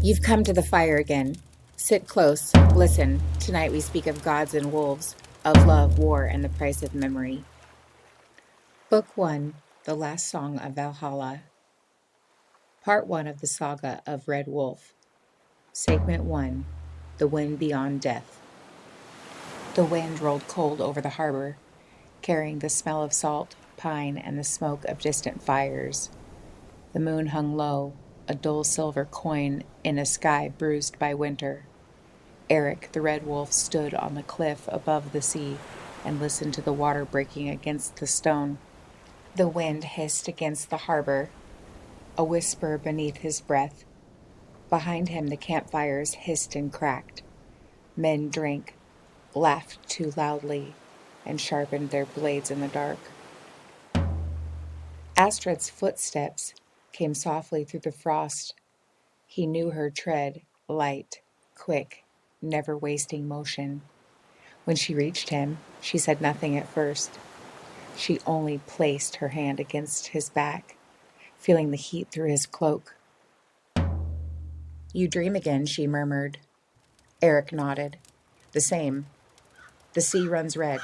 You've come to the fire again. Sit close, listen. Tonight we speak of gods and wolves, of love, war, and the price of memory. Book 1, The Last Song of Valhalla. Part 1 of the Saga of Red Wolf. Segment 1, The Wind Beyond Death. The wind rolled cold over the harbor, carrying the smell of salt, pine, and the smoke of distant fires. The moon hung low, a dull silver coin in a sky bruised by winter. Erik the Red Wolf stood on the cliff above the sea and listened to the water breaking against the stone. The wind hissed against the harbor, a whisper beneath his breath. Behind him the campfires hissed and cracked. Men drank, laughed too loudly, and sharpened their blades in the dark. Astrid's footsteps came softly through the frost. He knew her tread, light, quick, never wasting motion. When she reached him, she said nothing at first. She only placed her hand against his back, feeling the heat through his cloak. "You dream again," she murmured. Erik nodded. "The same. The sea runs red,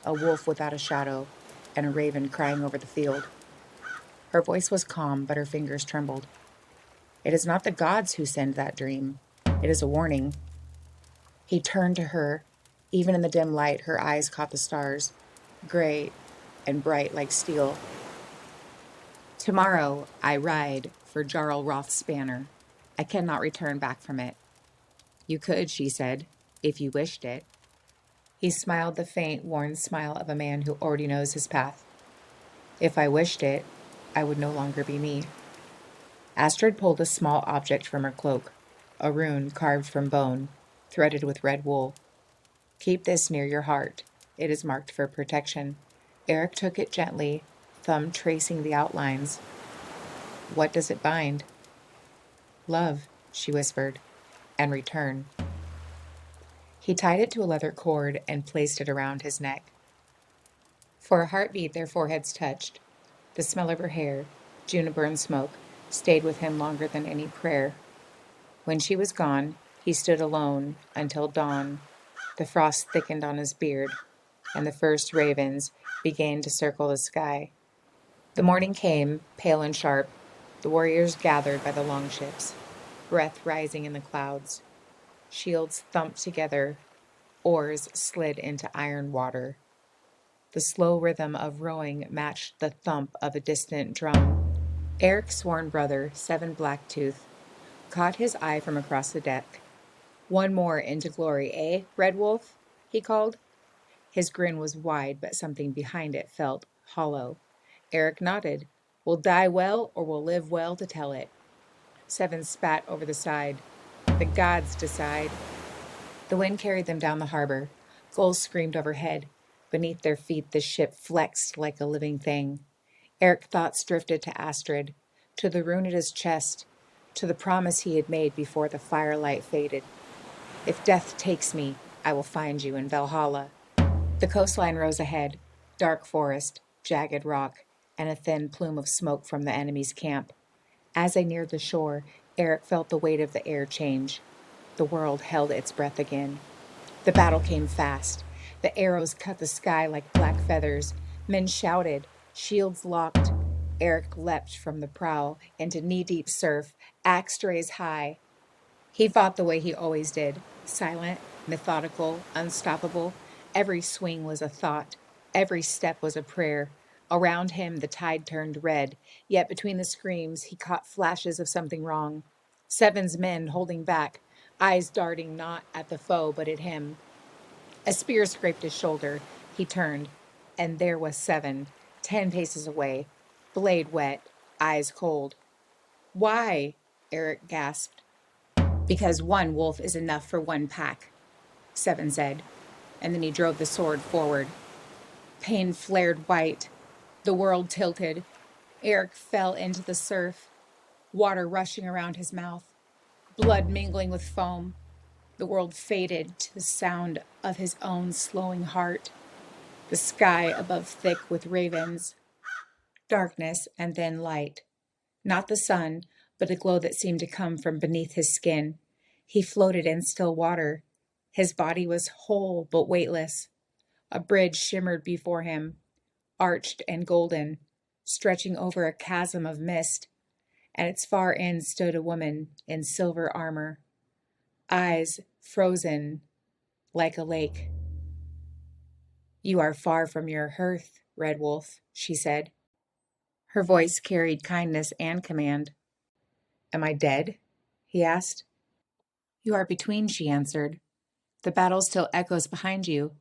a wolf without a shadow, and a raven crying over the field." Her voice was calm, but her fingers trembled. "It is not the gods who send that dream. It is a warning." He turned to her. Even in the dim light, her eyes caught the stars, gray and bright like steel. "Tomorrow I ride for Jarl Roth's banner. I cannot return back from it." "You could," she said, "if you wished it." He smiled, the faint, worn smile of a man who already knows his path. "If I wished it, I would no longer be me." Astrid pulled a small object from her cloak, a rune carved from bone, threaded with red wool. "Keep this near your heart. It is marked for protection." Erik took it gently, thumb tracing the outlines. "What does it bind?" "Love," she whispered, "and return." He tied it to a leather cord and placed it around his neck. For a heartbeat, their foreheads touched. The smell of her hair, juniper and smoke, stayed with him longer than any prayer. When she was gone, he stood alone until dawn. The frost thickened on his beard, and the first ravens began to circle the sky. The morning came, pale and sharp, the warriors gathered by the longships, breath rising in the clouds. Shields thumped together, oars slid into iron water. The slow rhythm of rowing matched the thump of a distant drum. Erik's sworn brother, Seven Blacktooth, caught his eye from across the deck. "One more into glory, eh, Red Wolf?" he called. His grin was wide, but something behind it felt hollow. Erik nodded. "We'll die well, or we'll live well to tell it." Seven spat over the side. "The gods decide." The wind carried them down the harbor. Gulls screamed overhead. Beneath their feet, the ship flexed like a living thing. Erik's thoughts drifted to Astrid, to the rune at his chest, to the promise he had made before the firelight faded. "If death takes me, I will find you in Valhalla." The coastline rose ahead, dark forest, jagged rock, and a thin plume of smoke from the enemy's camp. As they neared the shore, Erik felt the weight of the air change. The world held its breath again. The battle came fast. The arrows cut the sky like black feathers. Men shouted, shields locked. Erik leapt from the prow into knee-deep surf, axe raised high. He fought the way he always did, silent, methodical, unstoppable. Every swing was a thought. Every step was a prayer. Around him, the tide turned red, yet between the screams, he caught flashes of something wrong. Seven's men holding back, eyes darting not at the foe, but at him. A spear scraped his shoulder. He turned, and there was Seven, 10 paces away, blade wet, eyes cold. "Why?" Erik gasped. "Because one wolf is enough for one pack," Seven said, and then he drove the sword forward. Pain flared white. The world tilted. Erik fell into the surf, water rushing around his mouth, blood mingling with foam. The world faded to the sound of his own slowing heart. The sky above thick with ravens, darkness and then light. Not the sun, but a glow that seemed to come from beneath his skin. He floated in still water. His body was whole but weightless. A bridge shimmered before him, arched and golden, stretching over a chasm of mist. At its far end stood a woman in silver armor, eyes frozen like a lake. "You are far from your hearth, Red Wolf," she said. Her voice carried kindness and command. "Am I dead?" he asked. "You are between," she answered. "The battle still echoes behind you.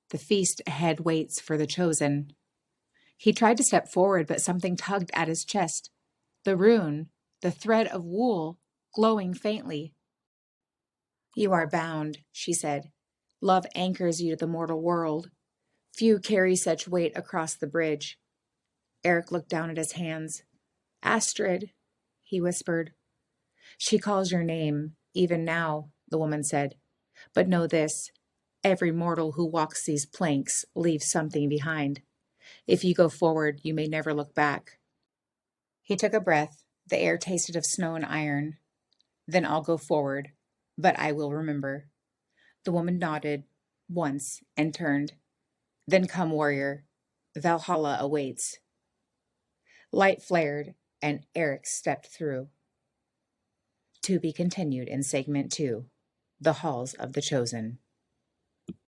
The feast ahead waits for the chosen." He tried to step forward, but something tugged at his chest. The rune, the thread of wool, glowing faintly. "You are bound," she said. "Love anchors you to the mortal world. Few carry such weight across the bridge." Erik looked down at his hands. "Astrid," he whispered. "She calls your name, even now," the woman said. "But know this, every mortal who walks these planks leaves something behind. If you go forward, you may never look back." He took a breath. The air tasted of snow and iron. "Then I'll go forward, but I will remember." The woman nodded once and turned. "Then come, warrior. Valhalla awaits." Light flared, and Erik stepped through. To be continued in segment 2, The Halls of the Chosen.